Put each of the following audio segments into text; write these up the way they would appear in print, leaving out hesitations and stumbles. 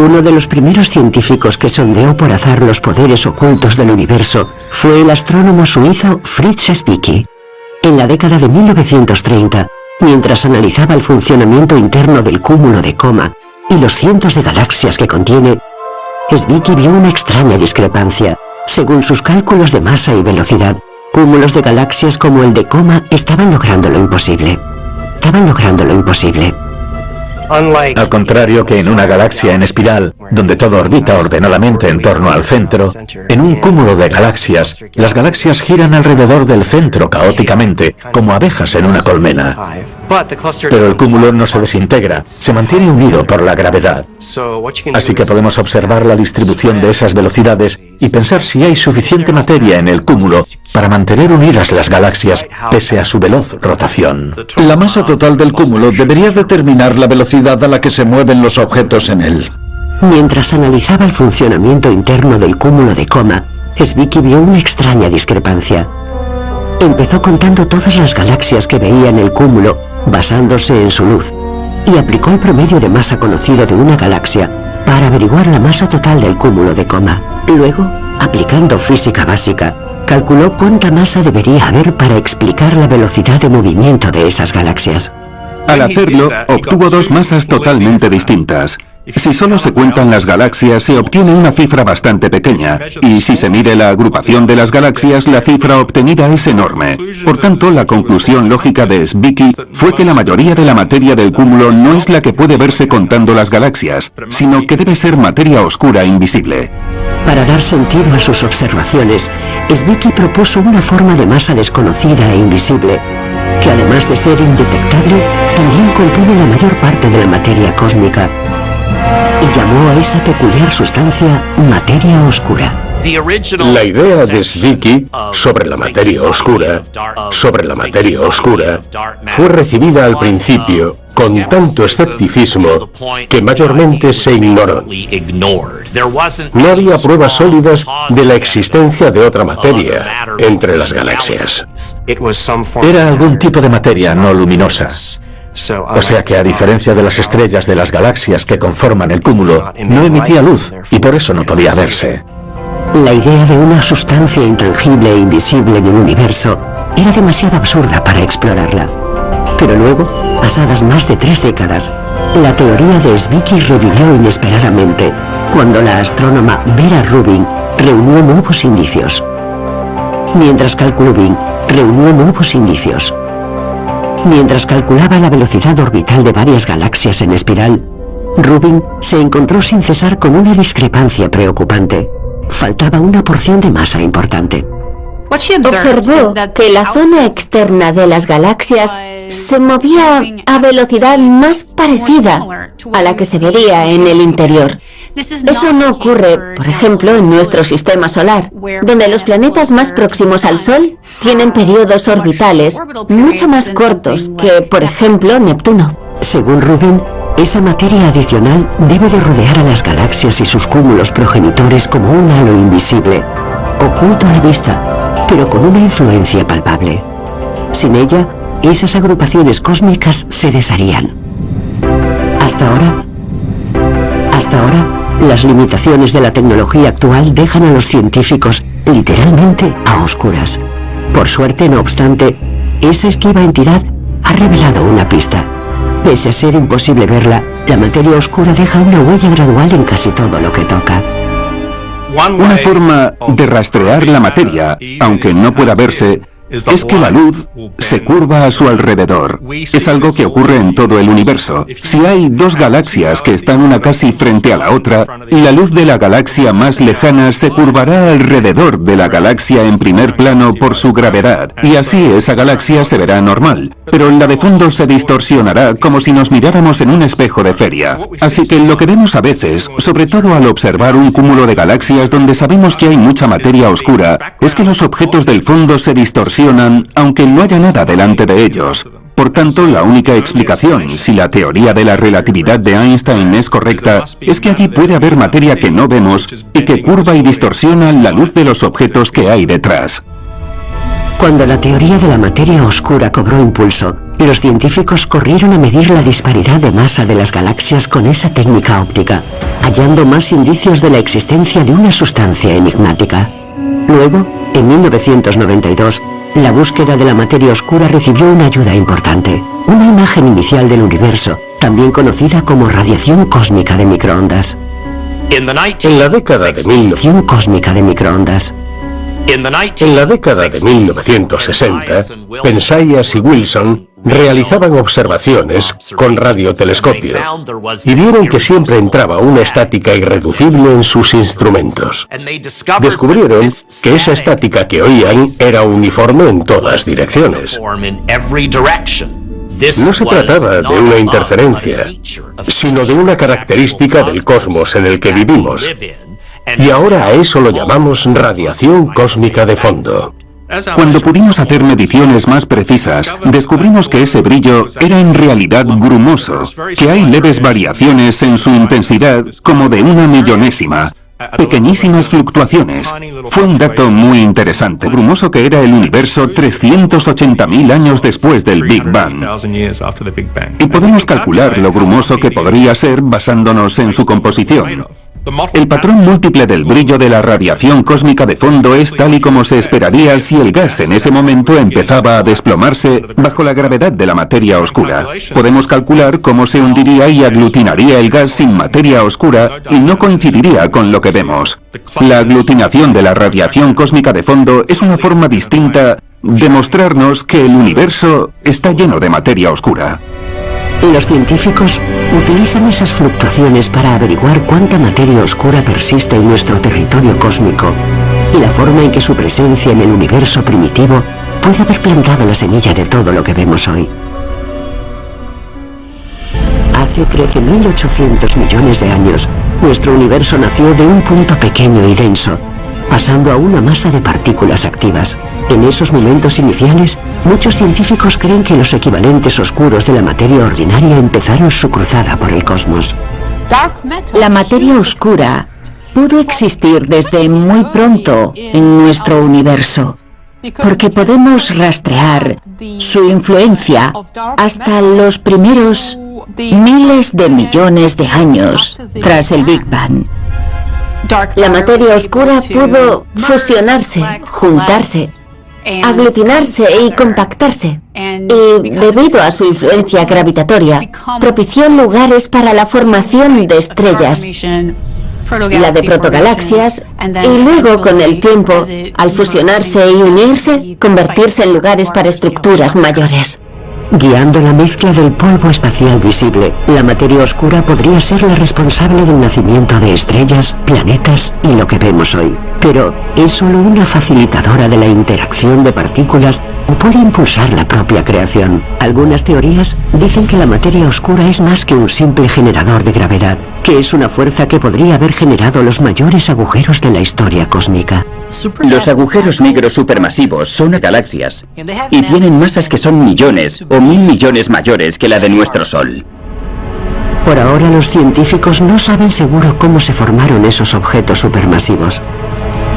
Uno de los primeros científicos que sondeó por azar los poderes ocultos del universo fue el astrónomo suizo Fritz Zwicky. En la década de 1930, mientras analizaba el funcionamiento interno del cúmulo de Coma y los cientos de galaxias que contiene, Zwicky vio una extraña discrepancia. Según sus cálculos de masa y velocidad, cúmulos de galaxias como el de Coma estaban logrando lo imposible. Al contrario que en una galaxia en espiral, donde todo orbita ordenadamente en torno al centro, en un cúmulo de galaxias, las galaxias giran alrededor del centro caóticamente, como abejas en una colmena. Pero el cúmulo no se desintegra, se mantiene unido por la gravedad. Así que podemos observar la distribución de esas velocidades y pensar si hay suficiente materia en el cúmulo para mantener unidas las galaxias pese a su veloz rotación. La masa total del cúmulo debería determinar la velocidad a la que se mueven los objetos en él. Mientras analizaba el funcionamiento interno del cúmulo de Coma, Zwicky vio una extraña discrepancia. Empezó contando todas las galaxias que veía en el cúmulo, basándose en su luz, y aplicó el promedio de masa conocido de una galaxia para averiguar la masa total del cúmulo de Coma. Luego, aplicando física básica, calculó cuánta masa debería haber para explicar la velocidad de movimiento de esas galaxias. Al hacerlo, obtuvo dos masas totalmente distintas. Si solo se cuentan las galaxias, se obtiene una cifra bastante pequeña, y si se mide la agrupación de las galaxias, la cifra obtenida es enorme. Por tanto, la conclusión lógica de Zwicky fue que la mayoría de la materia del cúmulo no es la que puede verse contando las galaxias, sino que debe ser materia oscura e invisible. Para dar sentido a sus observaciones, Zwicky propuso una forma de masa desconocida e invisible, que además de ser indetectable, también compone la mayor parte de la materia cósmica, y llamó a esa peculiar sustancia materia oscura. La idea de Zwicky sobre la materia oscura, fue recibida al principio con tanto escepticismo que mayormente se ignoró. No había pruebas sólidas de la existencia de otra materia entre las galaxias. Era algún tipo de materia no luminosa. O sea que a diferencia de las estrellas de las galaxias que conforman el cúmulo, no emitía luz y por eso no podía verse. La idea de una sustancia intangible e invisible en el universo era demasiado absurda para explorarla. Pero luego, pasadas más de 3 décadas, la teoría de Zwicky revivió inesperadamente cuando la astrónoma Vera Rubin reunió nuevos indicios. Mientras calculaba la velocidad orbital de varias galaxias en espiral, Rubin se encontró sin cesar con una discrepancia preocupante. Faltaba una porción de masa importante. Observó que la zona externa de las galaxias se movía a velocidad más parecida a la que se vería en el interior. Eso no ocurre, por ejemplo, en nuestro sistema solar, donde los planetas más próximos al Sol tienen periodos orbitales mucho más cortos que, por ejemplo, Neptuno. Según Rubin, esa materia adicional debe de rodear a las galaxias y sus cúmulos progenitores como un halo invisible, oculto a la vista, pero con una influencia palpable. Sin ella, esas agrupaciones cósmicas se desharían. Hasta ahora, las limitaciones de la tecnología actual dejan a los científicos literalmente a oscuras. Por suerte, no obstante, esa esquiva entidad ha revelado una pista. Pese a ser imposible verla, la materia oscura deja una huella gradual en casi todo lo que toca. Una forma de rastrear la materia, aunque no pueda verse, es que la luz se curva a su alrededor. Es algo que ocurre en todo el universo. Si hay dos galaxias que están una casi frente a la otra, la luz de la galaxia más lejana se curvará alrededor de la galaxia en primer plano por su gravedad, y así esa galaxia se verá normal, pero la de fondo se distorsionará como si nos miráramos en un espejo de feria. Así que lo que vemos a veces, sobre todo al observar un cúmulo de galaxias donde sabemos que hay mucha materia oscura, es que los objetos del fondo se distorsionan aunque no haya nada delante de ellos. Por tanto, la única explicación, si la teoría de la relatividad de Einstein es correcta, es que allí puede haber materia que no vemos y que curva y distorsiona la luz de los objetos que hay detrás. Cuando la teoría de la materia oscura cobró impulso, Los científicos corrieron a medir la disparidad de masa de las galaxias con esa técnica óptica, hallando más indicios de la existencia de una sustancia enigmática. Luego, en 1992, la búsqueda de la materia oscura recibió una ayuda importante, una imagen inicial del universo, también conocida como radiación cósmica de microondas. En la década de Radiación cósmica de microondas. En la década de 1960, Penzias y Wilson realizaban observaciones con radiotelescopio y vieron que siempre entraba una estática irreducible en sus instrumentos. Descubrieron que esa estática que oían era uniforme en todas direcciones. No se trataba de una interferencia, sino de una característica del cosmos en el que vivimos. Y ahora a eso lo llamamos radiación cósmica de fondo. Cuando pudimos hacer mediciones más precisas, descubrimos que ese brillo era en realidad grumoso, que hay leves variaciones en su intensidad como de una millonésima, pequeñísimas fluctuaciones. Fue un dato muy interesante, grumoso que era el universo 380.000 años después del Big Bang. Y podemos calcular lo grumoso que podría ser basándonos en su composición. El patrón múltiple del brillo de la radiación cósmica de fondo es tal y como se esperaría si el gas en ese momento empezaba a desplomarse bajo la gravedad de la materia oscura. Podemos calcular cómo se hundiría y aglutinaría el gas sin materia oscura y no coincidiría con lo que vemos. La aglutinación de la radiación cósmica de fondo es una forma distinta de mostrarnos que el universo está lleno de materia oscura. Los científicos utilizan esas fluctuaciones para averiguar cuánta materia oscura persiste en nuestro territorio cósmico y la forma en que su presencia en el universo primitivo puede haber plantado la semilla de todo lo que vemos hoy. Hace 13.800 millones de años, nuestro universo nació de un punto pequeño y denso, pasando a una masa de partículas activas. En esos momentos iniciales, muchos científicos creen que los equivalentes oscuros de la materia ordinaria empezaron su cruzada por el cosmos. La materia oscura pudo existir desde muy pronto en nuestro universo, porque podemos rastrear su influencia hasta los primeros miles de millones de años tras el Big Bang. La materia oscura pudo fusionarse, juntarse, aglutinarse y compactarse. Y debido a su influencia gravitatoria, propició lugares para la formación de estrellas, la de protogalaxias, y luego con el tiempo, al fusionarse y unirse, convertirse en lugares para estructuras mayores. Guiando la mezcla del polvo espacial visible, la materia oscura podría ser la responsable del nacimiento de estrellas, planetas y lo que vemos hoy. Pero, ¿es solo una facilitadora de la interacción de partículas o puede impulsar la propia creación? Algunas teorías dicen que la materia oscura es más que un simple generador de gravedad, que es una fuerza que podría haber generado los mayores agujeros de la historia cósmica. Los agujeros negros supermasivos son galaxias y tienen masas que son millones o 1000 millones mayores que la de nuestro Sol. Por ahora los científicos no saben seguro cómo se formaron esos objetos supermasivos.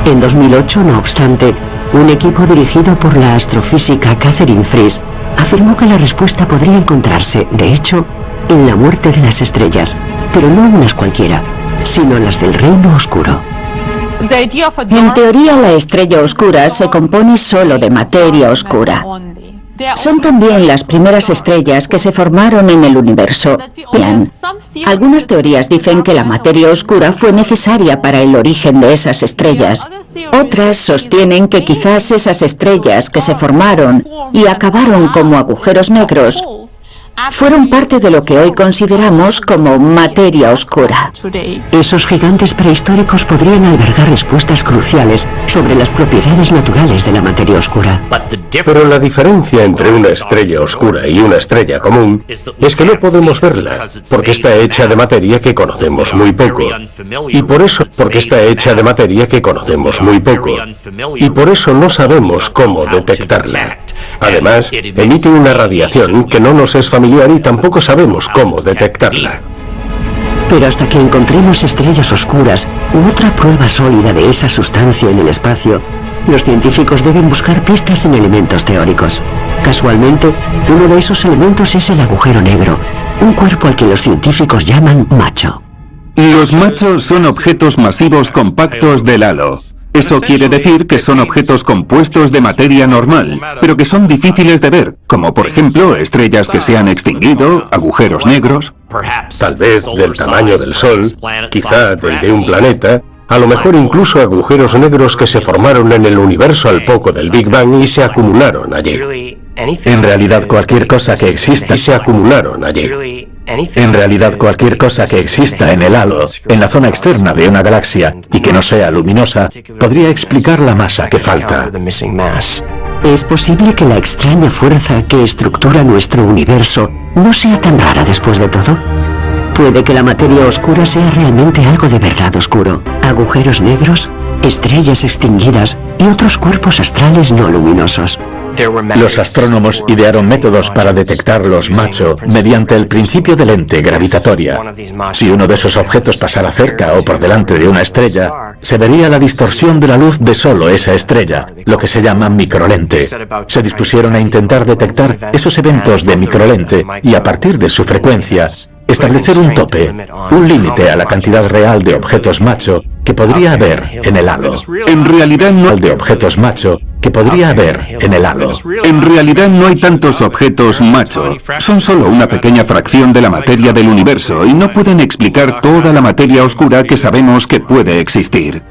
En 2008, no obstante, un equipo dirigido por la astrofísica Catherine Fries afirmó que la respuesta podría encontrarse, de hecho, en la muerte de las estrellas, pero no unas cualquiera, sino las del reino oscuro. En teoría, la estrella oscura se compone solo de materia oscura. Son también las primeras estrellas que se formaron en el universo. Bien, algunas teorías dicen que la materia oscura fue necesaria para el origen de esas estrellas. Otras sostienen que quizás esas estrellas que se formaron y acabaron como agujeros negros fueron parte de lo que hoy consideramos como materia oscura. Esos gigantes prehistóricos podrían albergar respuestas cruciales sobre las propiedades naturales de la materia oscura. Pero la diferencia entre una estrella oscura y una estrella común es que no podemos verla, porque está hecha de materia que conocemos muy poco. Y por eso no sabemos cómo detectarla. Además, emite una radiación que no nos es familiar y tampoco sabemos cómo detectarla. Pero hasta que encontremos estrellas oscuras u otra prueba sólida de esa sustancia en el espacio, Los científicos deben buscar pistas en elementos teóricos. Casualmente, uno de esos elementos es el agujero negro, un cuerpo al que los científicos llaman macho. Los machos son objetos masivos compactos del halo. Eso quiere decir que son objetos compuestos de materia normal, pero que son difíciles de ver, como por ejemplo estrellas que se han extinguido, agujeros negros. Tal vez del tamaño del Sol, quizá del de un planeta, a lo mejor incluso agujeros negros que se formaron en el universo al poco del Big Bang y se acumularon allí. En realidad cualquier cosa que exista Y se acumularon allí. En realidad cualquier cosa que exista en el halo, en la zona externa de una galaxia y que no sea luminosa, podría explicar la masa que falta. ¿Es posible que la extraña fuerza que estructura nuestro universo no sea tan rara después de todo? Puede que la materia oscura sea realmente algo de verdad oscuro. Agujeros negros, estrellas extinguidas y otros cuerpos astrales no luminosos. Los astrónomos idearon métodos para detectarlos macho mediante el principio de lente gravitatoria. Si uno de esos objetos pasara cerca o por delante de una estrella, se vería la distorsión de la luz de solo esa estrella, lo que se llama microlente. Se dispusieron a intentar detectar esos eventos de microlente y a partir de su frecuencia, establecer un tope, un límite a la cantidad real de objetos macho que podría haber en el halo. En realidad no De objetos macho que podría haber en el halo. En realidad no hay tantos objetos macho. Son solo una pequeña fracción de la materia del universo y no pueden explicar toda la materia oscura que sabemos que puede existir.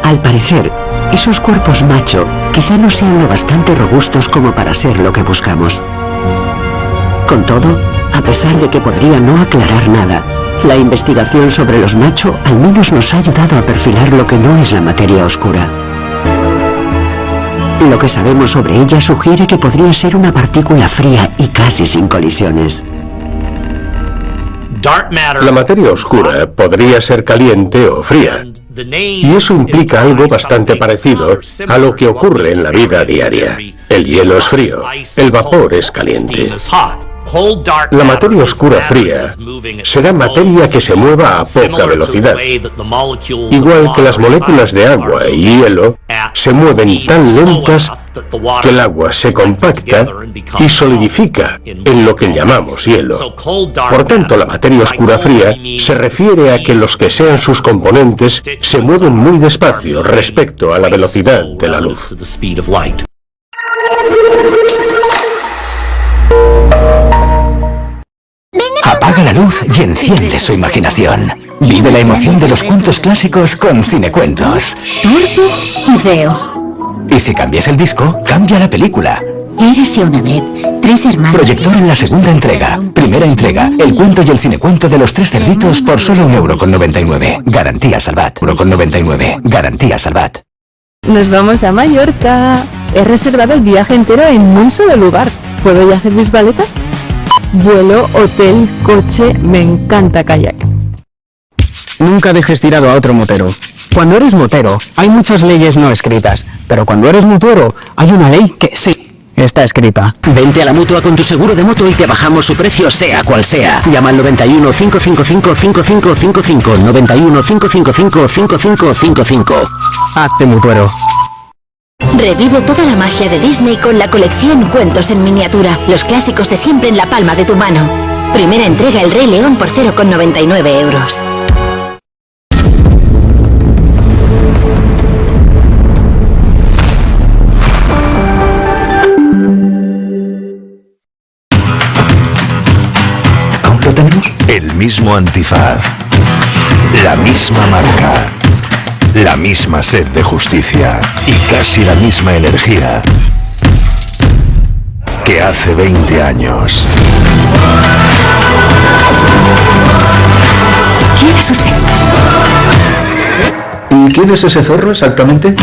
Al parecer, esos cuerpos macho quizá no sean lo bastante robustos como para ser lo que buscamos. Con todo, a pesar de que podría no aclarar nada, la investigación sobre los macho al menos nos ha ayudado a perfilar lo que no es la materia oscura. Lo que sabemos sobre ella sugiere que podría ser una partícula fría y casi sin colisiones. La materia oscura podría ser caliente o fría, y eso implica algo bastante parecido a lo que ocurre en la vida diaria. El hielo es frío, el vapor es caliente. La materia oscura fría será materia que se mueva a poca velocidad, igual que las moléculas de agua y hielo se mueven tan lentas que el agua se compacta y solidifica en lo que llamamos hielo. Por tanto, la materia oscura fría se refiere a que los que sean sus componentes se mueven muy despacio respecto a la velocidad de la luz. Apaga la luz y enciende su imaginación. Vive la emoción de los cuentos clásicos con Cinecuentos. Tordo y veo. Y si cambias el disco, cambia la película. Érase una vez, 3 hermanos. Proyector en la segunda entrega. Primera entrega, el cuento y el cinecuento de los 3 cerditos por solo 1,99 €. Garantía Salvat. 1,99 €. Garantía Salvat. Nos vamos a Mallorca. He reservado el viaje entero en un solo lugar. ¿Puedo ya hacer mis maletas? Vuelo, hotel, coche, me encanta kayak. Nunca dejes tirado a otro motero. Cuando eres motero, hay muchas leyes no escritas, pero cuando eres mutuero, hay una ley que sí está escrita. Vente a la Mutua con tu seguro de moto y te bajamos su precio sea cual sea. Llama al 91 555 5555, 91 555 5555. Hazte mutuero. Revive toda la magia de Disney con la colección Cuentos en miniatura, los clásicos de siempre en la palma de tu mano. Primera entrega El Rey León por 0,99 €. ¿Aún lo tenemos? El mismo antifaz. La misma marca. La misma sed de justicia y casi la misma energía que hace 20 años. ¿Quién es usted? ¿Y quién es ese zorro exactamente?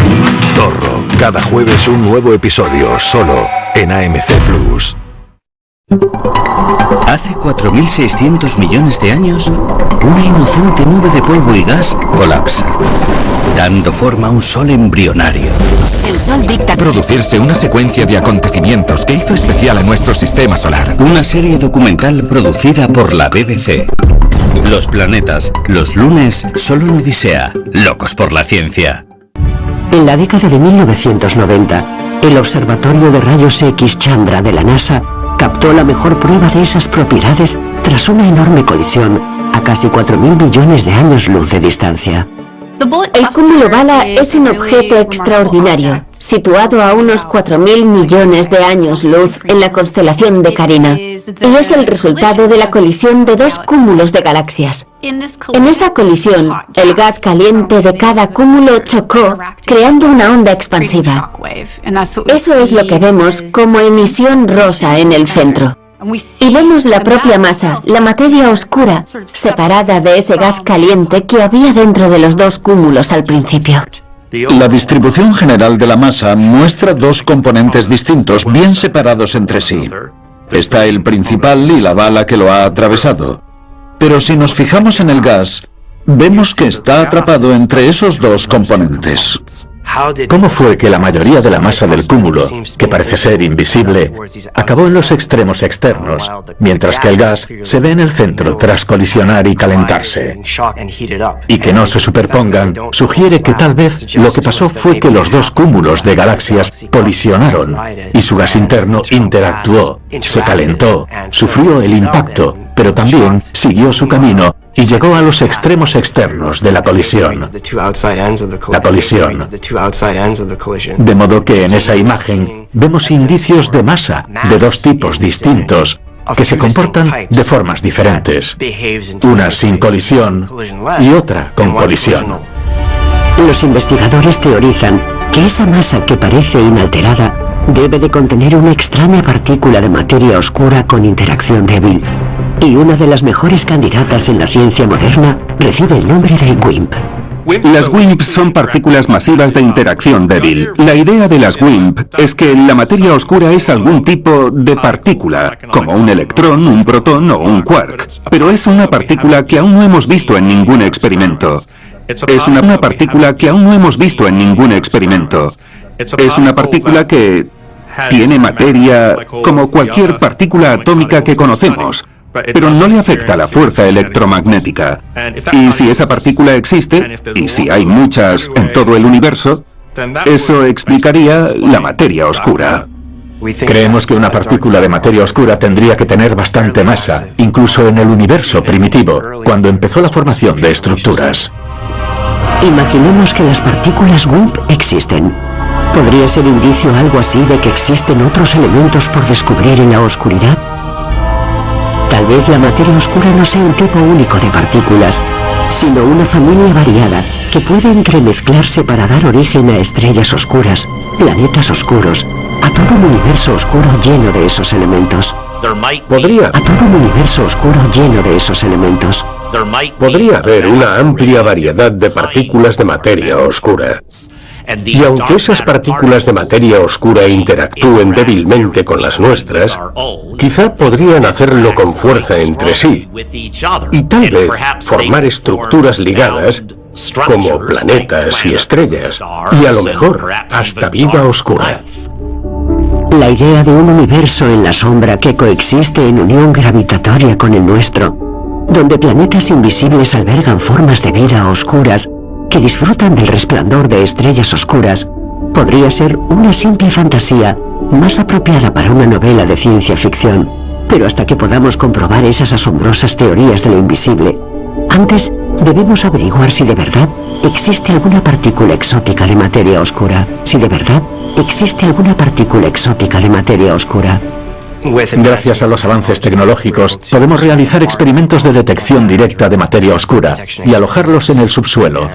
Zorro, cada jueves un nuevo episodio solo en AMC Plus. Hace 4.600 millones de años, una inocente nube de polvo y gas colapsa, dando forma a un sol embrionario. El sol dicta Producirse una secuencia de acontecimientos que hizo especial a nuestro sistema solar. Una serie documental producida por la BBC. Los planetas, los lunes, solo en Odisea. Locos por la ciencia. En la década de 1990, el Observatorio de Rayos X Chandra de la NASA captó la mejor prueba de esas propiedades tras una enorme colisión a casi 4.000 millones de años luz de distancia. El cúmulo Bala es un objeto extraordinario, situado a unos 4.000 millones de años luz en la constelación de Carina, y es el resultado de la colisión de dos cúmulos de galaxias. En esa colisión, el gas caliente de cada cúmulo chocó, creando una onda expansiva. Eso es lo que vemos como emisión rosa en el centro. Y vemos la propia masa, la materia oscura, separada de ese gas caliente que había dentro de los dos cúmulos al principio. La distribución general de la masa muestra dos componentes distintos, bien separados entre sí. Está el principal y la bala que lo ha atravesado. Pero si nos fijamos en el gas, vemos que está atrapado entre esos dos componentes. ¿Cómo fue que la mayoría de la masa del cúmulo, que parece ser invisible, acabó en los extremos externos, mientras que el gas se ve en el centro tras colisionar y calentarse? Y que no se superpongan sugiere que tal vez lo que pasó fue que los dos cúmulos de galaxias colisionaron y su gas interno interactuó, se calentó, sufrió el impacto, pero también siguió su camino y llegó a los extremos externos de la colisión. La colisión. De modo que en esa imagen vemos indicios de masa de dos tipos distintos que se comportan de formas diferentes. Una sin colisión y otra con colisión. Los investigadores teorizan que esa masa que parece inalterada debe de contener una extraña partícula de materia oscura con interacción débil. Y una de las mejores candidatas en la ciencia moderna recibe el nombre de WIMP. Las WIMP son partículas masivas de interacción débil. La idea de las WIMP es que la materia oscura es algún tipo de partícula, como un electrón, un protón o un quark. Pero es una partícula que aún no hemos visto en ningún experimento. Es una partícula que aún no hemos visto en ningún experimento. Es una partícula que tiene materia como cualquier partícula atómica que conocemos, pero no le afecta la fuerza electromagnética. Y si esa partícula existe, y si hay muchas en todo el universo, eso explicaría la materia oscura. Creemos que una partícula de materia oscura tendría que tener bastante masa, incluso en el universo primitivo, cuando empezó la formación de estructuras. Imaginemos que las partículas WIMP existen. ¿Podría ser indicio algo así de que existen otros elementos por descubrir en la oscuridad? Tal vez la materia oscura no sea un tipo único de partículas, sino una familia variada que puede entremezclarse para dar origen a estrellas oscuras, planetas oscuros, a todo un universo oscuro lleno de esos elementos. Podría haber una amplia variedad de partículas de materia oscura. Y aunque esas partículas de materia oscura interactúen débilmente con las nuestras, quizá podrían hacerlo con fuerza entre sí y tal vez formar estructuras ligadas como planetas y estrellas, y a lo mejor hasta vida oscura. La idea de un universo en la sombra que coexiste en unión gravitatoria con el nuestro, donde planetas invisibles albergan formas de vida oscuras que disfrutan del resplandor de estrellas oscuras, podría ser una simple fantasía más apropiada para una novela de ciencia ficción. Pero hasta que podamos comprobar esas asombrosas teorías de lo invisible, antes debemos averiguar si de verdad existe alguna partícula exótica de materia oscura. Gracias a los avances tecnológicos, podemos realizar experimentos de detección directa de materia oscura y alojarlos en el subsuelo,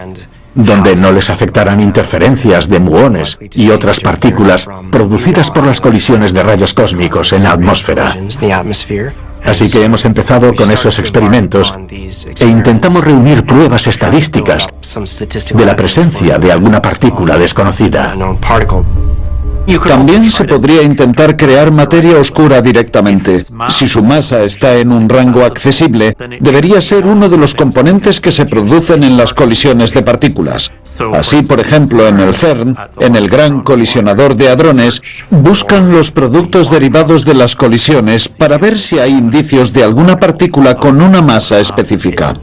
donde no les afectarán interferencias de muones y otras partículas producidas por las colisiones de rayos cósmicos en la atmósfera. Así que hemos empezado con esos experimentos e intentamos reunir pruebas estadísticas de la presencia de alguna partícula desconocida. También se podría intentar crear materia oscura directamente. Si su masa está en un rango accesible, debería ser uno de los componentes que se producen en las colisiones de partículas. Así, por ejemplo, en el CERN, en el Gran Colisionador de Hadrones, buscan los productos derivados de las colisiones para ver si hay indicios de alguna partícula con una masa específica.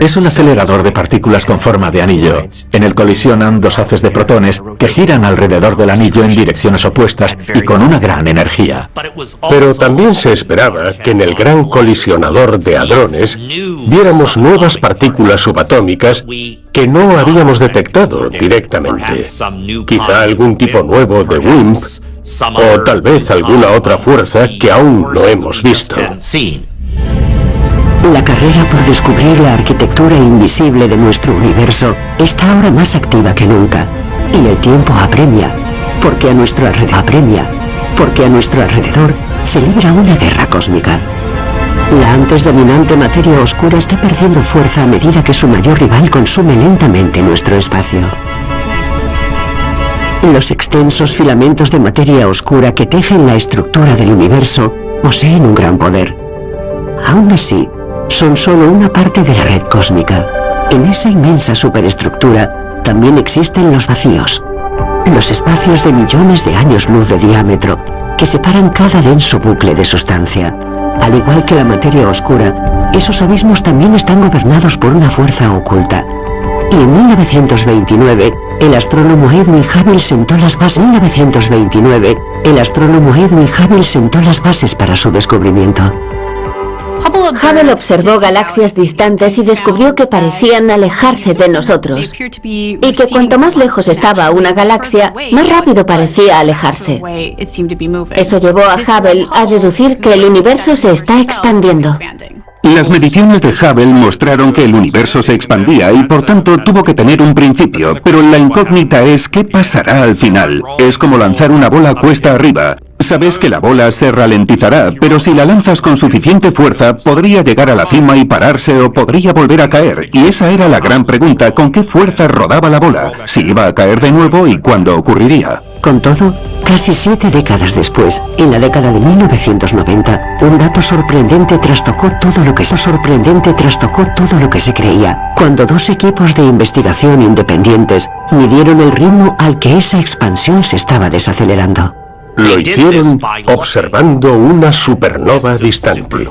Es un acelerador de partículas con forma de anillo. En él colisionan dos haces de protones que giran alrededor del anillo en direcciones opuestas y con una gran energía. Pero también se esperaba que en el Gran Colisionador de Hadrones viéramos nuevas partículas subatómicas que no habíamos detectado directamente. Quizá algún tipo nuevo de WIMP o tal vez alguna otra fuerza que aún no hemos visto. La carrera por descubrir la arquitectura invisible de nuestro universo está ahora más activa que nunca. Y el tiempo apremia, porque a nuestro alrededor se libra una guerra cósmica. La antes dominante materia oscura está perdiendo fuerza a medida que su mayor rival consume lentamente nuestro espacio. Los extensos filamentos de materia oscura que tejen la estructura del universo poseen un gran poder. Aún así, son solo una parte de la red cósmica. En esa inmensa superestructura también existen los vacíos, los espacios de millones de años luz de diámetro que separan cada denso bucle de sustancia. Al igual que la materia oscura, esos abismos también están gobernados por una fuerza oculta. Y en 1929, el astrónomo Edwin Hubble sentó las bases para su descubrimiento. Hubble observó galaxias distantes y descubrió que parecían alejarse de nosotros, y que cuanto más lejos estaba una galaxia, más rápido parecía alejarse. Eso llevó a Hubble a deducir que el universo se está expandiendo. Las mediciones de Hubble mostraron que el universo se expandía y por tanto tuvo que tener un principio, pero la incógnita es ¿qué pasará al final? Es como lanzar una bola cuesta arriba. Sabes que la bola se ralentizará, pero si la lanzas con suficiente fuerza, podría llegar a la cima y pararse o podría volver a caer. Y esa era la gran pregunta, ¿con qué fuerza rodaba la bola? Si iba a caer de nuevo y cuándo ocurriría. Con todo, casi 7 décadas después, en la década de 1990, un dato sorprendente trastocó todo lo que se creía, cuando dos equipos de investigación independientes midieron el ritmo al que esa expansión se estaba desacelerando. Lo hicieron observando una supernova distante.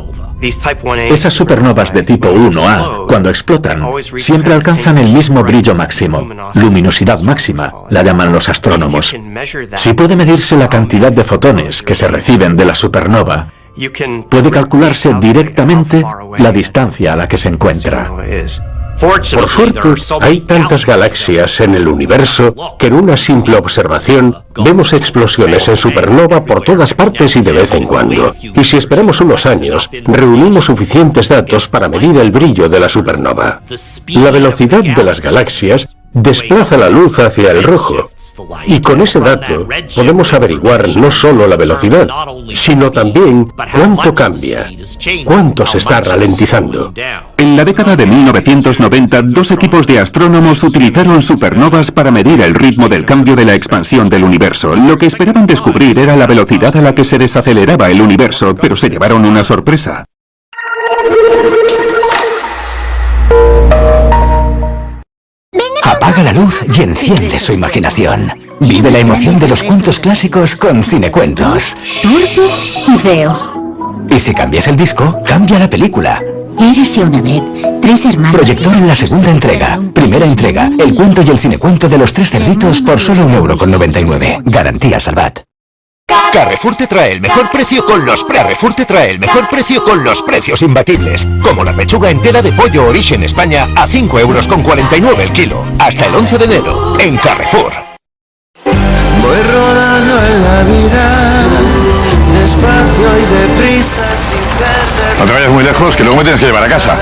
Esas supernovas de tipo 1A, cuando explotan, siempre alcanzan el mismo brillo máximo, luminosidad máxima, la llaman los astrónomos. Si puede medirse la cantidad de fotones que se reciben de la supernova, puede calcularse directamente la distancia a la que se encuentra. Por suerte, hay tantas galaxias en el universo que en una simple observación vemos explosiones en supernova por todas partes y de vez en cuando. Y si esperamos unos años, reunimos suficientes datos para medir el brillo de la supernova. La velocidad de las galaxias desplaza la luz hacia el rojo. Y con ese dato podemos averiguar no solo la velocidad, sino también cuánto cambia, cuánto se está ralentizando. En la década de 1990, dos equipos de astrónomos utilizaron supernovas para medir el ritmo del cambio de la expansión del universo. Lo que esperaban descubrir era la velocidad a la que se desaceleraba el universo, pero se llevaron una sorpresa. Apaga la luz y enciende su imaginación. Vive la emoción de los cuentos clásicos con Cinecuentos. Turbo y Veo. Y si cambias el disco, cambia la película. Érase una vez, 3 hermanos. Proyector en la segunda entrega. Primera entrega, el cuento y el cinecuento de los 3 cerditos por solo 1,99 €. Garantía Salvat. Carrefour te trae el mejor precio con los precios imbatibles, como la pechuga entera de pollo Origen España a 5,49 € el kilo, hasta el 11 de enero en Carrefour. Voy rodando en la vida, despacio y deprisa sin perder. No te vayas muy lejos, que luego me tienes que llevar a casa.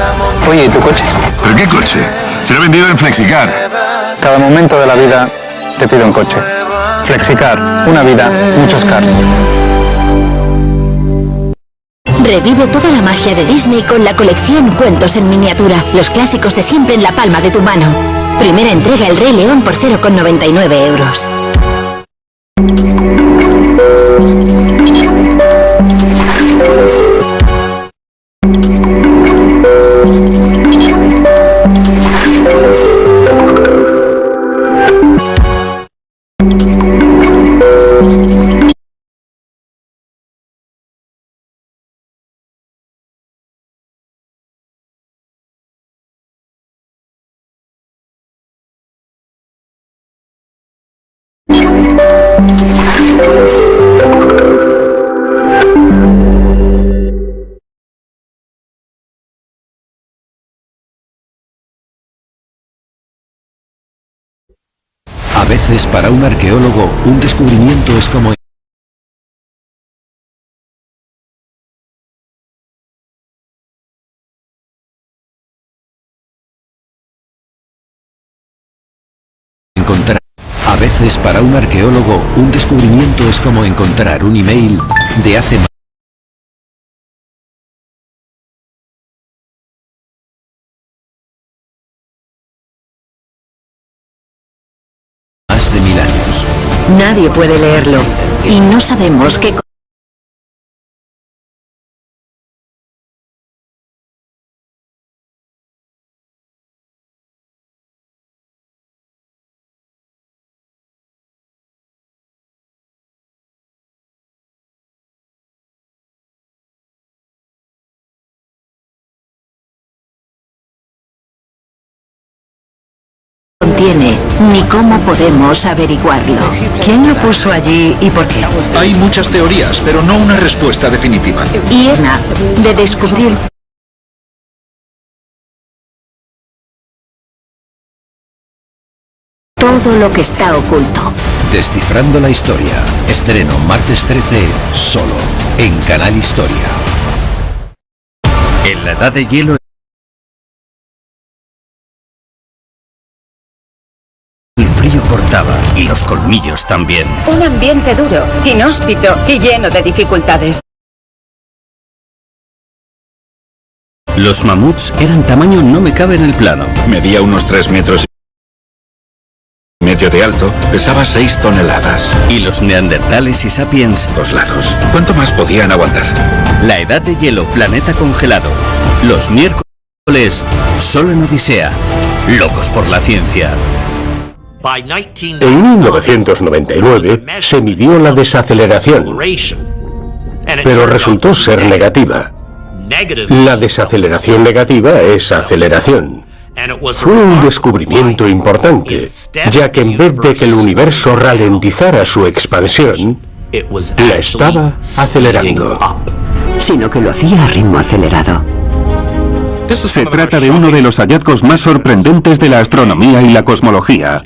Oye, ¿y tu coche? ¿Pero qué coche? Se lo he vendido en Flexicar. Cada momento de la vida te pido un coche. Flexicar, una vida, muchos cars. Revive toda la magia de Disney con la colección Cuentos en miniatura. Los clásicos de siempre en la palma de tu mano. Primera entrega El Rey León por 0,99 €. A veces, para un arqueólogo, un descubrimiento es como encontrar. A veces, para un arqueólogo, un descubrimiento es como encontrar un email de hace más de 1000 años. Nadie puede leerlo y no sabemos qué. Contiene, ni cómo podemos averiguarlo. ¿Quién lo puso allí y por qué? Hay muchas teorías, pero no una respuesta definitiva. Y era de descubrir todo lo que está oculto. Descifrando la historia. Estreno martes 13, solo en Canal Historia. En la Edad de Hielo, el frío cortaba y los colmillos también. Un ambiente duro, inhóspito y lleno de dificultades. Los mamuts eran tamaño no me cabe en el plano. Medía unos 3 metros y medio de alto, pesaba 6 toneladas. Y los neandertales y sapiens, 2 lados. ¿Cuánto más podían aguantar? La Edad de Hielo, planeta congelado. Los miércoles, solo en Odisea. Locos por la ciencia. En 1999 se midió la desaceleración, pero resultó ser negativa. La desaceleración negativa es aceleración. Fue un descubrimiento importante, ya que en vez de que el universo ralentizara su expansión, la estaba acelerando. Sino que lo hacía a ritmo acelerado. Se trata de uno de los hallazgos más sorprendentes de la astronomía y la cosmología.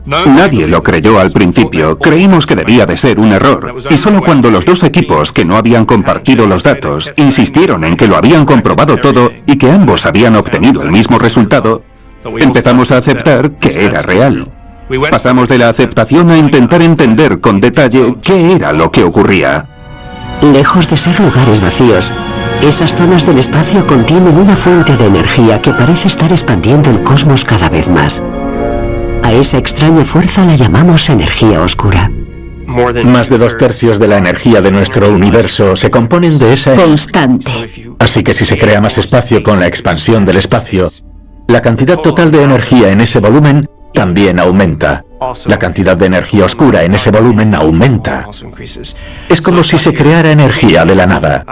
Nadie lo creyó al principio, creímos que debía de ser un error, y solo cuando los dos equipos que no habían compartido los datos insistieron en que lo habían comprobado todo y que ambos habían obtenido el mismo resultado, empezamos a aceptar que era real. Pasamos de la aceptación a intentar entender con detalle qué era lo que ocurría. Lejos de ser lugares vacíos, esas zonas del espacio contienen una fuente de energía que parece estar expandiendo el cosmos cada vez más. A esa extraña fuerza la llamamos energía oscura. Más de 2/3 de la energía de nuestro universo se componen de esa constante. Así que si se crea más espacio con la expansión del espacio, la cantidad total de energía en ese volumen también aumenta. La cantidad de energía oscura en ese volumen aumenta. Es como si se creara energía de la nada.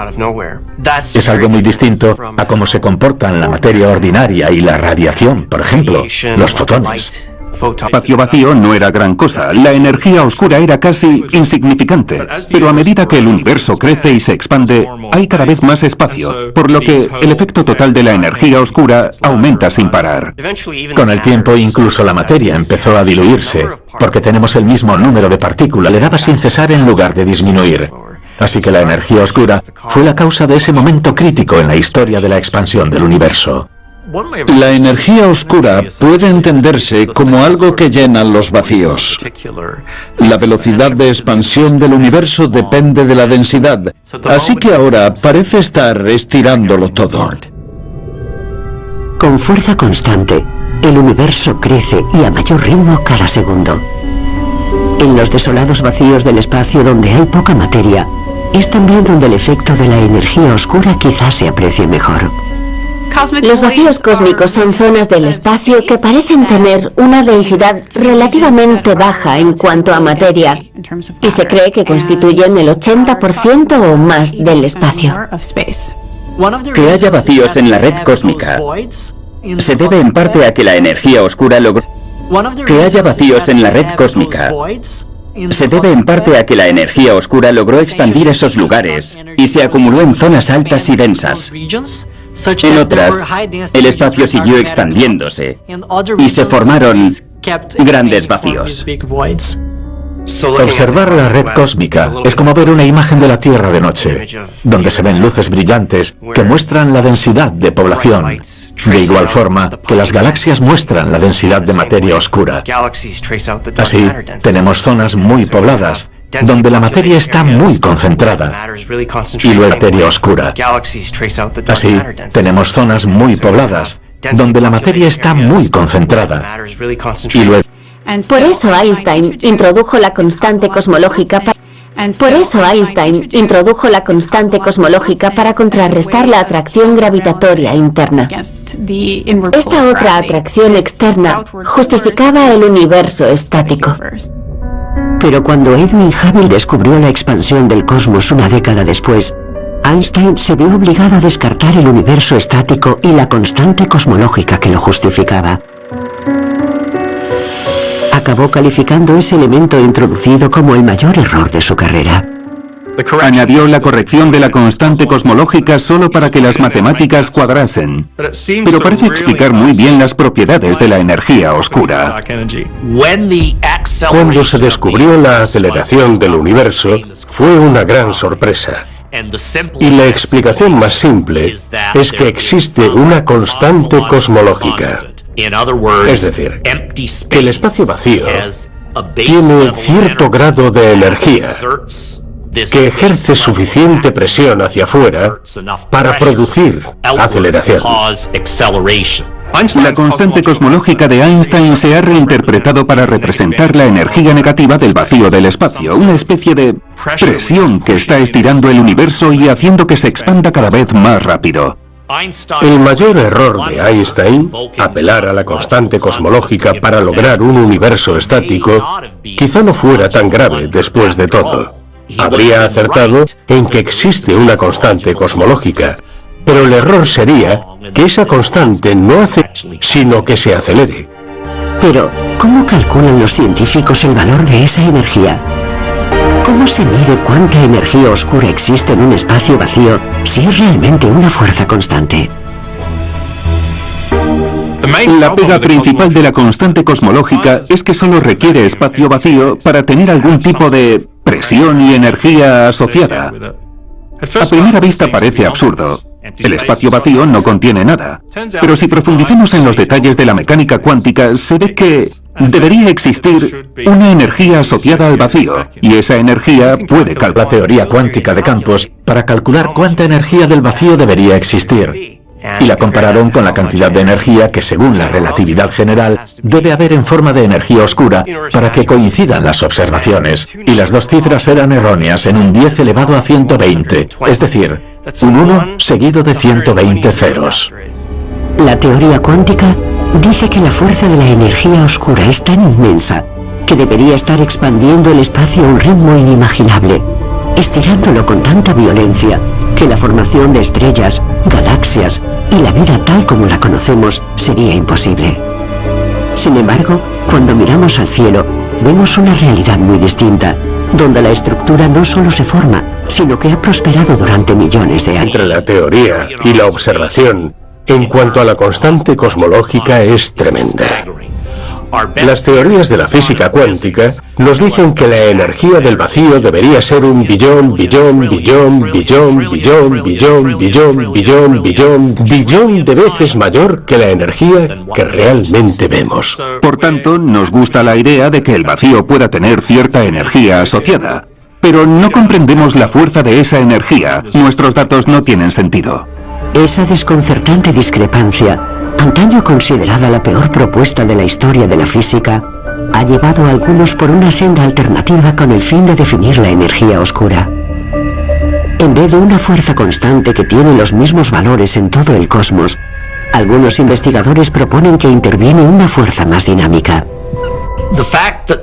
Es algo muy distinto a cómo se comportan la materia ordinaria y la radiación, por ejemplo, los fotones. Espacio vacío no era gran cosa, la energía oscura era casi insignificante, pero a medida que el universo crece y se expande, hay cada vez más espacio, por lo que el efecto total de la energía oscura aumenta sin parar. Con el tiempo incluso la materia empezó a diluirse, porque tenemos el mismo número de partículas, le daba sin cesar en lugar de disminuir. Así que la energía oscura fue la causa de ese momento crítico en la historia de la expansión del universo. La energía oscura puede entenderse como algo que llena los vacíos. La velocidad de expansión del universo depende de la densidad, así que ahora parece estar estirándolo todo. Con fuerza constante, el universo crece y a mayor ritmo cada segundo. En los desolados vacíos del espacio donde hay poca materia, es también donde el efecto de la energía oscura quizás se aprecie mejor. Los vacíos cósmicos son zonas del espacio que parecen tener una densidad relativamente baja en cuanto a materia, y se cree que constituyen el 80% o más del espacio. Que haya vacíos en la red cósmica se debe en parte a que la energía oscura logró... Que haya vacíos en la red cósmica se debe en parte a que la energía oscura logró expandir esos lugares y se acumuló en zonas altas y densas. En otras, el espacio siguió expandiéndose y se formaron grandes vacíos. Observar la red cósmica es como ver una imagen de la Tierra de noche, donde se ven luces brillantes que muestran la densidad de población, de igual forma que las galaxias muestran la densidad de materia oscura. Así, tenemos zonas muy pobladas, donde la materia está muy concentrada, y luego materia oscura. Así, tenemos zonas muy pobladas, donde la materia está muy concentrada, y luego... Por eso Einstein introdujo la constante cosmológica para contrarrestar la atracción gravitatoria interna. Esta otra atracción externa justificaba el universo estático. Pero cuando Edwin Hubble descubrió la expansión del cosmos una década después, Einstein se vio obligado a descartar el universo estático y la constante cosmológica que lo justificaba. Acabó calificando ese elemento introducido como el mayor error de su carrera. Añadió la corrección de la constante cosmológica solo para que las matemáticas cuadrasen, pero parece explicar muy bien las propiedades de la energía oscura. Cuando se descubrió la aceleración del universo, fue una gran sorpresa. Y la explicación más simple es que existe una constante cosmológica. Es decir, que el espacio vacío tiene cierto grado de energía que ejerce suficiente presión hacia afuera para producir aceleración. La constante cosmológica de Einstein se ha reinterpretado para representar la energía negativa del vacío del espacio, una especie de presión que está estirando el universo y haciendo que se expanda cada vez más rápido. El mayor error de Einstein, apelar a la constante cosmológica para lograr un universo estático, quizá no fuera tan grave después de todo. Habría acertado en que existe una constante cosmológica, pero el error sería que esa constante no hace sino que se acelere. Pero, ¿cómo calculan los científicos el valor de esa energía? ¿Cómo se mide cuánta energía oscura existe en un espacio vacío si es realmente una fuerza constante? La pega principal de la constante cosmológica es que solo requiere espacio vacío para tener algún tipo de presión y energía asociada. A primera vista parece absurdo. El espacio vacío no contiene nada. Pero si profundizamos en los detalles de la mecánica cuántica, se ve que debería existir una energía asociada al vacío, y esa energía puede calcular. La teoría cuántica de campos para calcular cuánta energía del vacío debería existir, y la compararon con la cantidad de energía que, según la relatividad general, debe haber en forma de energía oscura para que coincidan las observaciones, y las dos cifras eran erróneas en un 10 elevado a 120, es decir, un 1 seguido de 120 ceros. La teoría cuántica dice que la fuerza de la energía oscura es tan inmensa que debería estar expandiendo el espacio a un ritmo inimaginable, estirándolo con tanta violencia que la formación de estrellas, galaxias y la vida tal como la conocemos sería imposible. Sin embargo, cuando miramos al cielo, vemos una realidad muy distinta, donde la estructura no solo se forma, sino que ha prosperado durante millones de años. Entre la teoría y la observación, en cuanto a la constante cosmológica, es tremenda. Las teorías de la física cuántica nos dicen que la energía del vacío debería ser un billón de veces mayor que la energía que realmente vemos. Por tanto, nos gusta la idea de que el vacío pueda tener cierta energía asociada. Pero no comprendemos la fuerza de esa energía. Nuestros datos no tienen sentido. Esa desconcertante discrepancia, antaño considerada la peor propuesta de la historia de la física, ha llevado a algunos por una senda alternativa con el fin de definir la energía oscura. En vez de una fuerza constante que tiene los mismos valores en todo el cosmos, algunos investigadores proponen que interviene una fuerza más dinámica.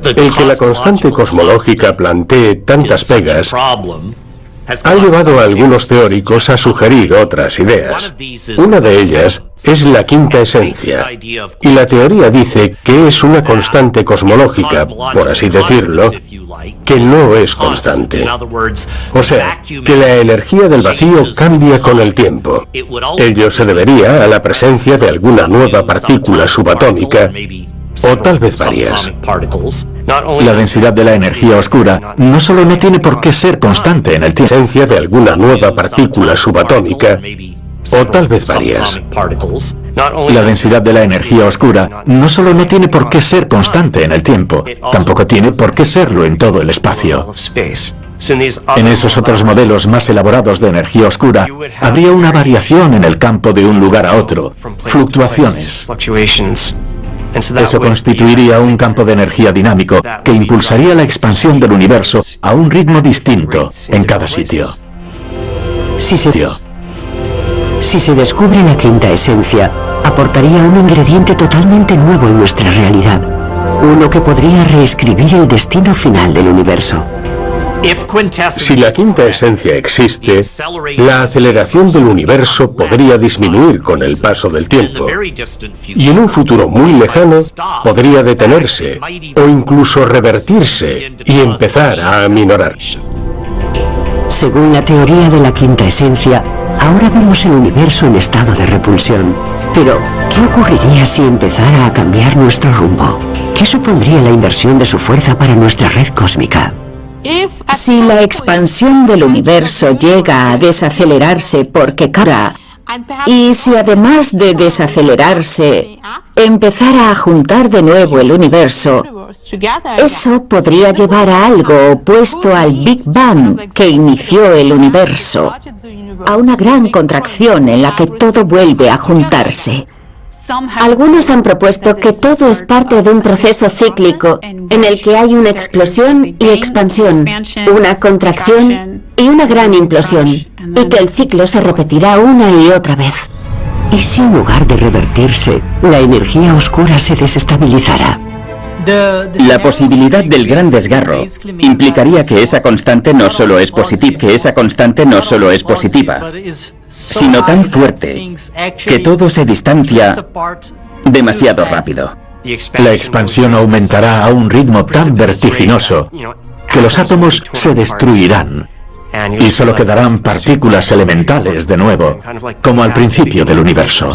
El que la constante cosmológica plantee tantas pegas ha llevado a algunos teóricos a sugerir otras ideas. Una de ellas es la quinta esencia, y la teoría dice que es una constante cosmológica, por así decirlo, que no es constante. O sea, que la energía del vacío cambia con el tiempo. Ello se debería a la presencia de alguna nueva partícula subatómica, o tal vez varias. La densidad de la energía oscura no solo no tiene por qué ser constante en el tiempo, La presencia de alguna nueva partícula subatómica, o tal vez varias. La densidad de la energía oscura no solo no tiene por qué ser constante en el tiempo, tampoco tiene por qué serlo en todo el espacio. En esos otros modelos más elaborados de energía oscura, habría una variación en el campo de un lugar a otro, fluctuaciones. Eso constituiría un campo de energía dinámico que impulsaría la expansión del universo a un ritmo distinto en cada sitio. Si se descubre la quinta esencia, aportaría un ingrediente totalmente nuevo en nuestra realidad, uno que podría reescribir el destino final del universo. Si la quinta esencia existe, la aceleración del universo podría disminuir con el paso del tiempo, y en un futuro muy lejano podría detenerse o incluso revertirse y empezar a aminorar. Según la teoría de la quinta esencia, ahora vemos el universo en estado de repulsión. Pero, ¿qué ocurriría si empezara a cambiar nuestro rumbo? ¿Qué supondría la inversión de su fuerza para nuestra red cósmica? Si la expansión del universo llega a desacelerarse porque cara, y si además de desacelerarse, empezara a juntar de nuevo el universo, eso podría llevar a algo opuesto al Big Bang que inició el universo, a una gran contracción en la que todo vuelve a juntarse. Algunos han propuesto que todo es parte de un proceso cíclico en el que hay una explosión y expansión, una contracción y una gran implosión, y que el ciclo se repetirá una y otra vez. ¿Y si en lugar de revertirse, la energía oscura se desestabilizara? La posibilidad del gran desgarro implicaría que esa constante no solo es positiva, sino tan fuerte que todo se distancia demasiado rápido. La expansión aumentará a un ritmo tan vertiginoso que los átomos se destruirán y solo quedarán partículas elementales de nuevo, como al principio del universo.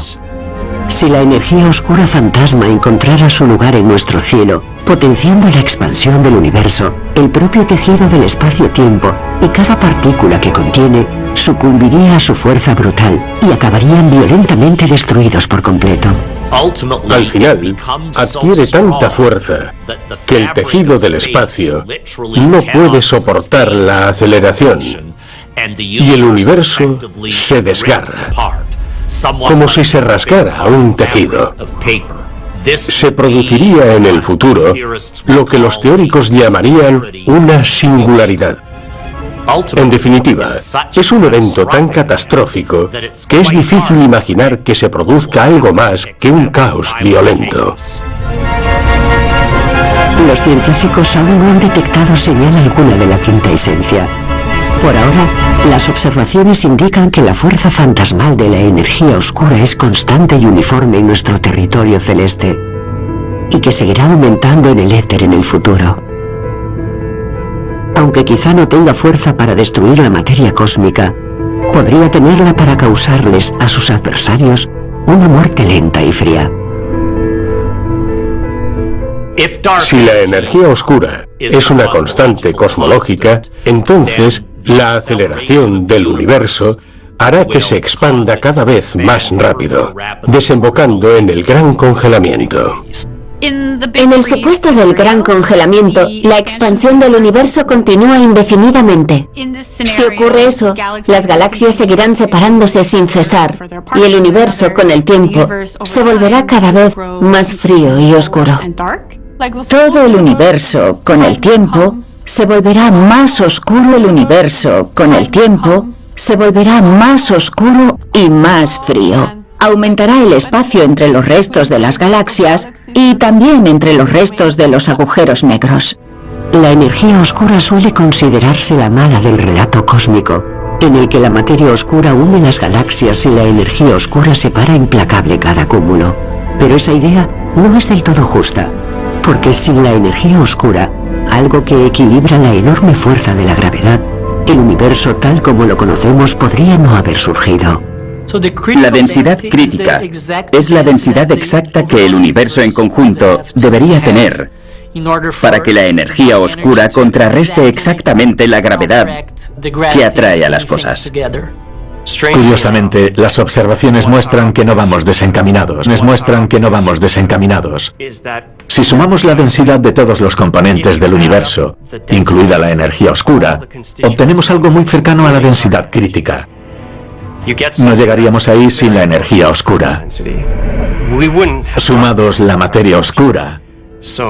Si la energía oscura fantasma encontrara su lugar en nuestro cielo, potenciando la expansión del universo, el propio tejido del espacio-tiempo y cada partícula que contiene sucumbiría a su fuerza brutal y acabarían violentamente destruidos por completo. Al final, adquiere tanta fuerza que el tejido del espacio no puede soportar la aceleración y el universo se desgarra, como si se rasgara un tejido. Se produciría en el futuro lo que los teóricos llamarían una singularidad. En definitiva, es un evento tan catastrófico que es difícil imaginar que se produzca algo más que un caos violento. Los científicos aún no han detectado señal alguna de la quinta esencia. Por ahora, las observaciones indican que la fuerza fantasmal de la energía oscura es constante y uniforme en nuestro territorio celeste, y que seguirá aumentando en el éter en el futuro. Aunque quizá no tenga fuerza para destruir la materia cósmica, podría tenerla para causarles a sus adversarios una muerte lenta y fría. Si la energía oscura es una constante cosmológica, entonces la aceleración del universo hará que se expanda cada vez más rápido, desembocando en el gran congelamiento. En el supuesto del gran congelamiento, la expansión del universo continúa indefinidamente. Si ocurre eso, las galaxias seguirán separándose sin cesar, y el universo, con el tiempo, se volverá cada vez más frío y oscuro. Todo el universo, con el tiempo, se volverá más oscuro. El universo, con el tiempo, se volverá más oscuro y más frío. Aumentará el espacio entre los restos de las galaxias y también entre los restos de los agujeros negros. La energía oscura suele considerarse la mala del relato cósmico, en el que la materia oscura une las galaxias y la energía oscura separa implacable cada cúmulo. Pero esa idea no es del todo justa, porque sin la energía oscura, algo que equilibra la enorme fuerza de la gravedad, el universo tal como lo conocemos podría no haber surgido. La densidad crítica es la densidad exacta que el universo en conjunto debería tener para que la energía oscura contrarreste exactamente la gravedad que atrae a las cosas. Curiosamente, las observaciones muestran que no vamos desencaminados. Si sumamos la densidad de todos los componentes del universo, incluida la energía oscura, obtenemos algo muy cercano a la densidad crítica. No llegaríamos ahí sin la energía oscura. Sumados la materia oscura,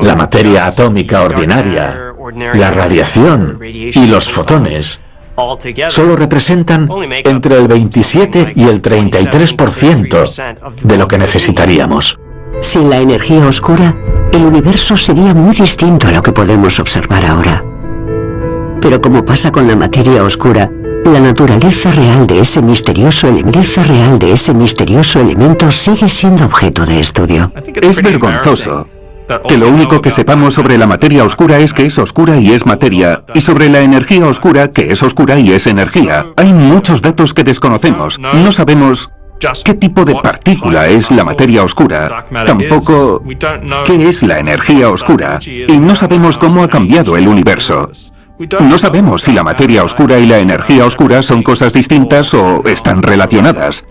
la materia atómica ordinaria, la radiación y los fotones, solo representan entre el 27 y el 33% de lo que necesitaríamos. Sin la energía oscura, el universo sería muy distinto a lo que podemos observar ahora. Pero como pasa con la materia oscura, la naturaleza real de ese misterioso elemento sigue siendo objeto de estudio. Es vergonzoso que lo único que sepamos sobre la materia oscura es que es oscura y es materia, y sobre la energía oscura que es oscura y es energía. Hay muchos datos que desconocemos. No sabemos qué tipo de partícula es la materia oscura, tampoco qué es la energía oscura, y no sabemos cómo ha cambiado el universo. No sabemos si la materia oscura y la energía oscura son cosas distintas o están relacionadas.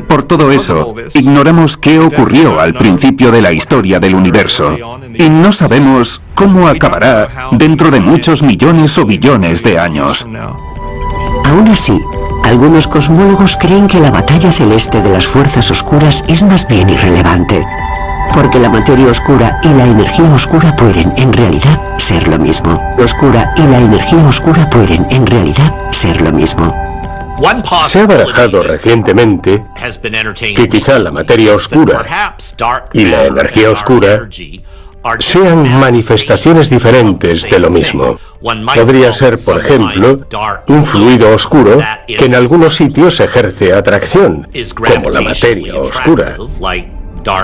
Por todo eso, ignoramos qué ocurrió al principio de la historia del universo, y no sabemos cómo acabará dentro de muchos millones o billones de años. Aún así, algunos cosmólogos creen que la batalla celeste de las fuerzas oscuras es más bien irrelevante, porque la materia oscura y la energía oscura pueden, en realidad, ser lo mismo. La oscura y la energía oscura pueden, en realidad, ser lo mismo. Se ha barajado recientemente que quizá la materia oscura y la energía oscura sean manifestaciones diferentes de lo mismo. Podría ser, por ejemplo, un fluido oscuro que en algunos sitios ejerce atracción, como la materia oscura,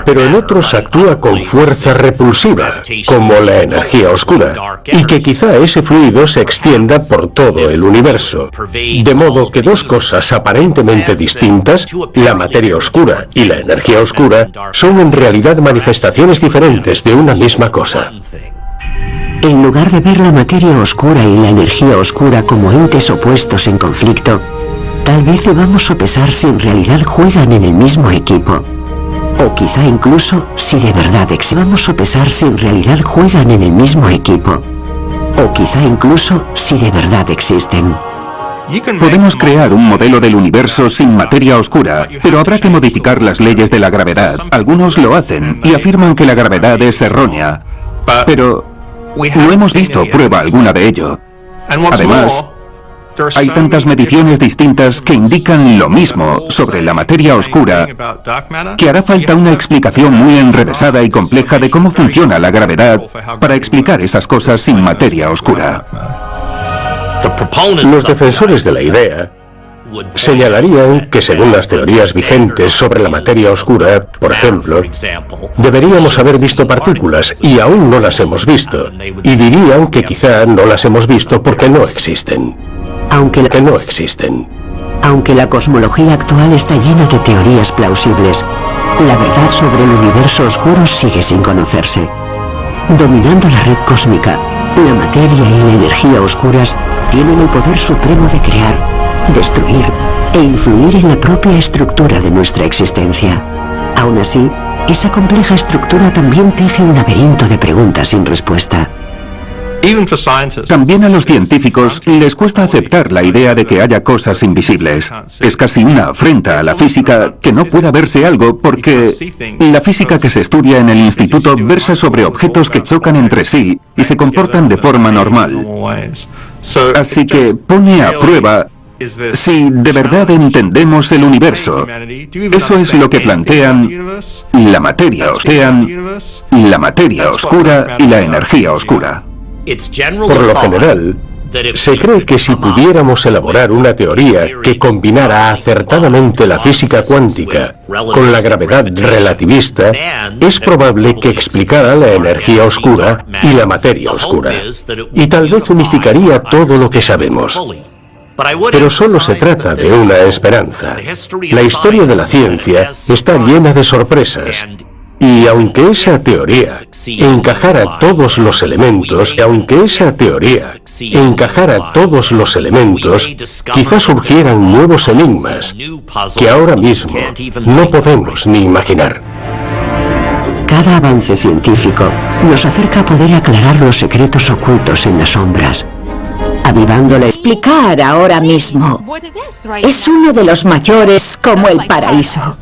pero en otros actúa con fuerza repulsiva, como la energía oscura, y que quizá ese fluido se extienda por todo el universo. De modo que dos cosas aparentemente distintas, la materia oscura y la energía oscura, son en realidad manifestaciones diferentes de una misma cosa. En lugar de ver la materia oscura y la energía oscura como entes opuestos en conflicto, tal vez debamos sopesar si en realidad juegan en el mismo equipo. O quizá incluso si de verdad vamos a sopesar si en realidad juegan en el mismo equipo. O quizá incluso si de verdad existen. Podemos crear un modelo del universo sin materia oscura, pero habrá que modificar las leyes de la gravedad. Algunos lo hacen y afirman que la gravedad es errónea, pero no hemos visto prueba alguna de ello. Además, hay tantas mediciones distintas que indican lo mismo sobre la materia oscura que hará falta una explicación muy enrevesada y compleja de cómo funciona la gravedad para explicar esas cosas sin materia oscura. Los defensores de la idea señalarían que según las teorías vigentes sobre la materia oscura, por ejemplo, deberíamos haber visto partículas y aún no las hemos visto, y dirían que quizá no las hemos visto porque no existen. Aunque la cosmología actual está llena de teorías plausibles, la verdad sobre el universo oscuro sigue sin conocerse. Dominando la red cósmica, la materia y la energía oscuras tienen el poder supremo de crear, destruir e influir en la propia estructura de nuestra existencia. Aún así, esa compleja estructura también teje un laberinto de preguntas sin respuesta. También a los científicos les cuesta aceptar la idea de que haya cosas invisibles. Es casi una afrenta a la física que no pueda verse algo porque la física que se estudia en el instituto versa sobre objetos que chocan entre sí y se comportan de forma normal. Así que pone a prueba si de verdad entendemos el universo. Eso es lo que plantean la materia oscura y la energía oscura. Por lo general, se cree que si pudiéramos elaborar una teoría que combinara acertadamente la física cuántica con la gravedad relativista, es probable que explicara la energía oscura y la materia oscura, y tal vez unificaría todo lo que sabemos. Pero solo se trata de una esperanza. La historia de la ciencia está llena de sorpresas. Y aunque esa teoría encajara todos los elementos, quizás surgieran nuevos enigmas que ahora mismo no podemos ni imaginar. Cada avance científico nos acerca a poder aclarar los secretos ocultos en las sombras, avivándole. Explicar ahora mismo es uno de los mayores como el paraíso.